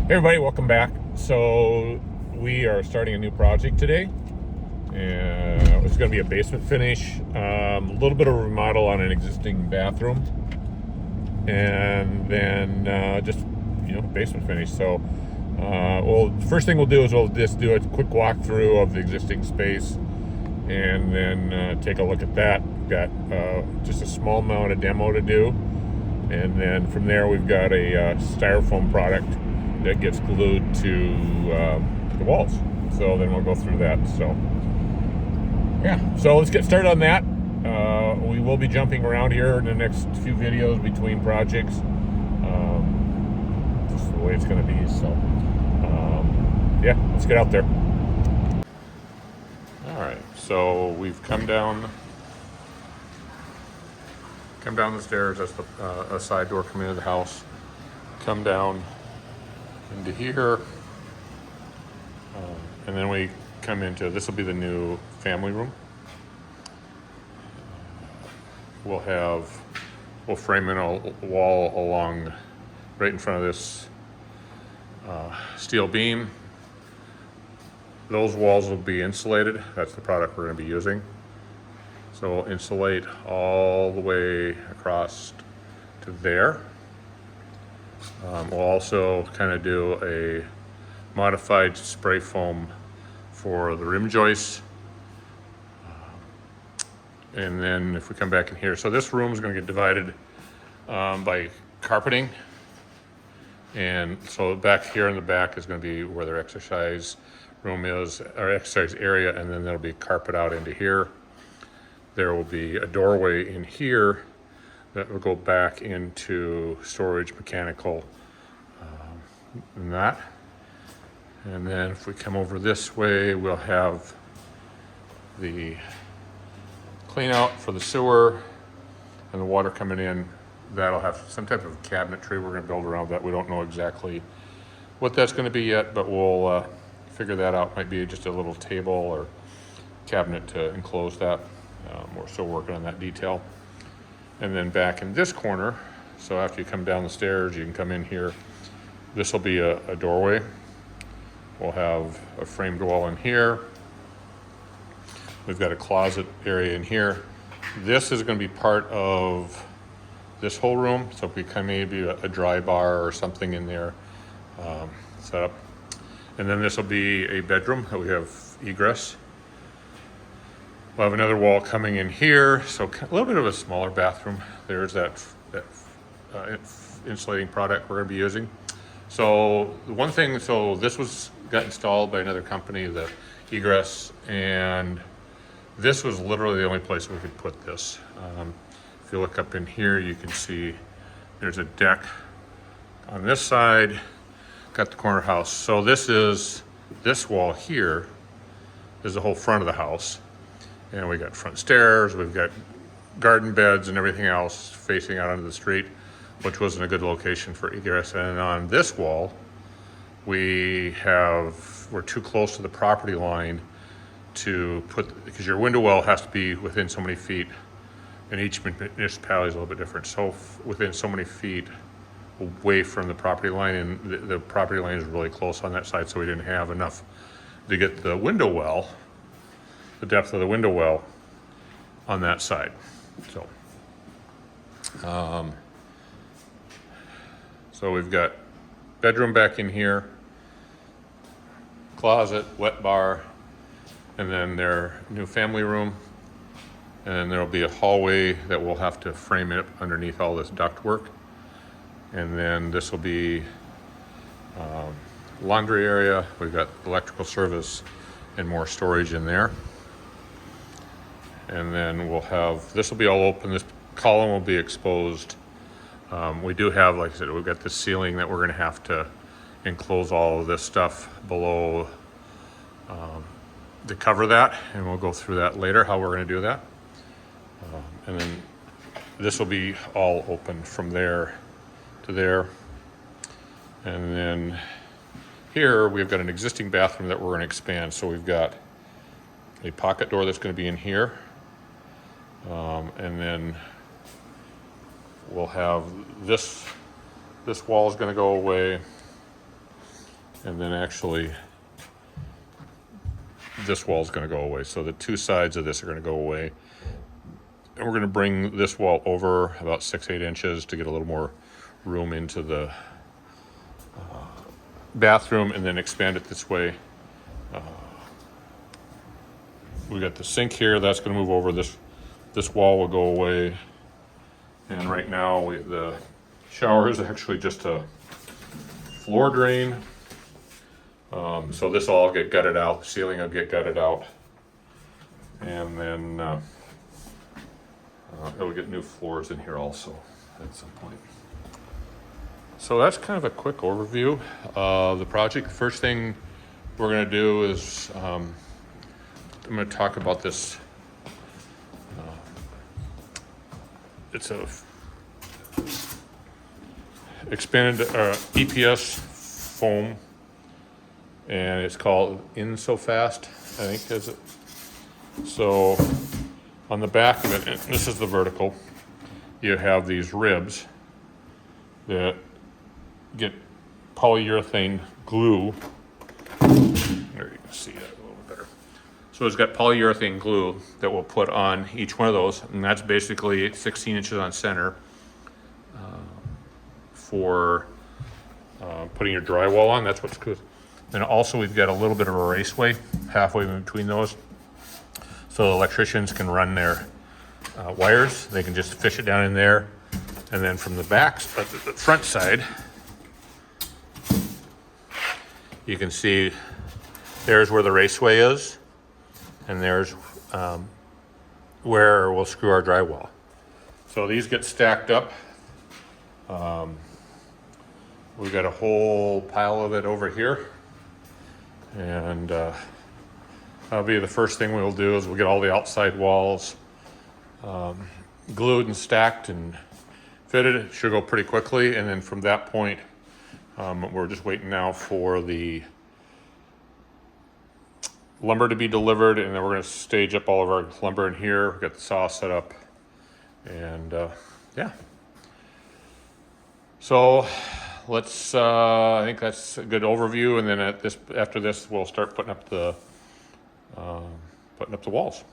Hey everybody, welcome back. So we are starting a new project today, and it's going to be a basement finish, a little bit of a remodel on an existing bathroom, and then just basement finish. So well, first thing we'll do is we'll just do a quick walkthrough of the existing space, and then take a look at that. We've got just a small amount of demo to do, and then from there we've got a styrofoam product that gets glued to the walls. So then we'll go through that. So yeah, so let's get started on that. We will be jumping around here in the next few videos between projects. Just the way it's going to be. So yeah, let's get out there. All right, so we've come down the stairs. That's a side door coming into the house. Come down into here, and then we come into, this will be the new family room. We'll frame in a wall along right in front of this steel beam. Those walls will be insulated. That's the product we're going to be using. So we'll insulate all the way across to there. We'll also kind of do a modified spray foam for the rim joists. And then if we come back in here, so this room is going to get divided by carpeting. And so back here in the back is going to be where their exercise room is, or exercise area, and then there'll be carpet out into here. There will be a doorway in here that will go back into storage, mechanical, and that. And then if we come over this way, we'll have the clean out for the sewer and the water coming in. That'll have some type of cabinetry we're going to build around that. We don't know exactly what that's going to be yet, but we'll figure that out. Might be just a little table or cabinet to enclose that. We're still working on that detail. And then back in this corner, so after you come down the stairs, you can come in here. This will be a doorway. We'll have a framed wall in here. We've got a closet area in here. This is going to be part of this whole room. So if we come maybe a dry bar or something in there set up. And then this will be a bedroom that we have egress. We'll have another wall coming in here, so a little bit of a smaller bathroom. There's that insulating product we're going to be using. So the one thing, so this got installed by another company, the egress, and this was literally the only place we could put this. If you look up in here, you can see there's a deck on this side, got the corner house. So this wall here is the whole front of the house. And we got front stairs, we've got garden beds and everything else facing out onto the street, which wasn't a good location for egress. And on this wall, we're too close to the property line to put, because your window well has to be within so many feet, and each municipality is a little bit different. So within so many feet away from the property line, and the property line is really close on that side, so we didn't have enough to get the window well, the depth of the window well on that side. So we've got bedroom back in here, closet, wet bar, and then their new family room. And then there'll be a hallway that we'll have to frame it underneath all this ductwork. And then this will be laundry area. We've got electrical service and more storage in there. And then we'll have, this will be all open. This column will be exposed. We do have, like I said, we've got this ceiling that we're going to have to enclose all of this stuff below to cover that. And we'll go through that later, how we're going to do that. And then this will be all open from there to there. And then here we've got an existing bathroom that we're going to expand. So we've got a pocket door that's going to be in here. And then we'll have this wall is going to go away. And then actually this wall is going to go away. So the two sides of this are going to go away. And we're going to bring this wall over about 6-8 inches to get a little more room into the bathroom, and then expand it this way. We got the sink here. That's going to move over. This wall will go away. And right now the shower is actually just a floor drain. So this will all get gutted out. The ceiling will get gutted out. And then it'll get new floors in here also at some point. So that's kind of a quick overview of the project. The first thing we're going to do is I'm going to talk about this. It's a expanded EPS foam, and it's called In So Fast, I think, is it? So on the back of it, and this is the vertical, you have these ribs that get polyurethane glue. There you can see that a little bit better. So it's got polyurethane glue that we'll put on each one of those, and that's basically 16 inches on center for putting your drywall on. That's what's good. And also we've got a little bit of a raceway halfway in between those, so electricians can run their wires. They can just fish it down in there, and then from the back, the front side, you can see there's where the raceway is, and there's where we'll screw our drywall. So these get stacked up. We've got a whole pile of it over here, and that'll be the first thing we'll do is we'll get all the outside walls glued and stacked and fitted. It should go pretty quickly, and then from that point, we're just waiting now for the lumber to be delivered, and then we're going to stage up all of our lumber in here. We've got the saw set up, and yeah. So let's, I think that's a good overview, and then after this, we'll start putting up the walls.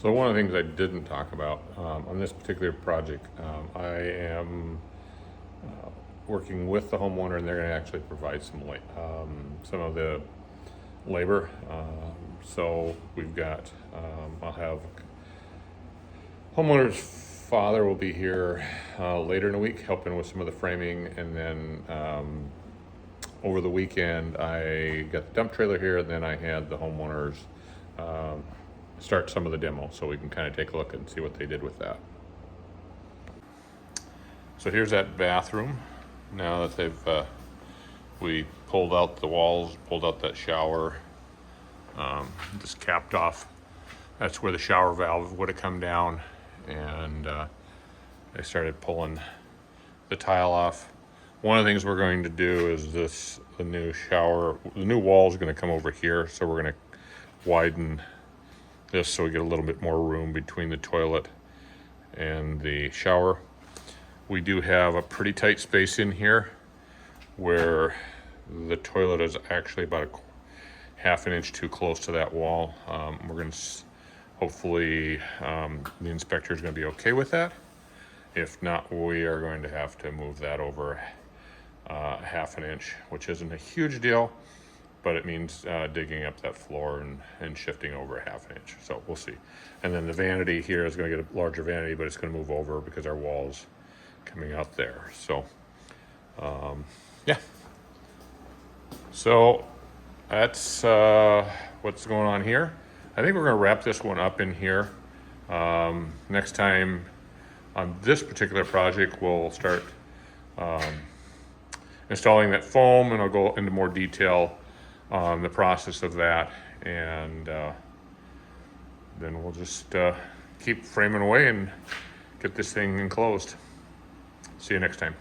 So one of the things I didn't talk about on this particular project, I am working with the homeowner, and they're going to actually provide some of the labor. So we've got, I'll have homeowner's father will be here later in the week helping with some of the framing, and then over the weekend I got the dump trailer here, and then I had the homeowners start some of the demo, so we can kind of take a look and see what they did with that. So here's that bathroom. Now that they've we pulled out the walls, pulled out that shower, just capped off. That's where the shower valve would have come down, and I started pulling the tile off. One of the things we're going to do is the new wall is going to come over here, so we're going to widen this so we get a little bit more room between the toilet and the shower. We do have a pretty tight space in here where the toilet is actually about a half an inch too close to that wall. We're going to hopefully the inspector is going to be okay with that. If not, we are going to have to move that over half an inch, which isn't a huge deal, but it means digging up that floor and shifting over half an inch. So we'll see. And then the vanity here is going to get a larger vanity, but it's going to move over because our wall's coming out there. So yeah. So that's what's going on here. I think we're going to wrap this one up in here. Next time on this particular project, we'll start installing that foam, and I'll go into more detail on the process of that, and then we'll just keep framing away and get this thing enclosed. See you next time.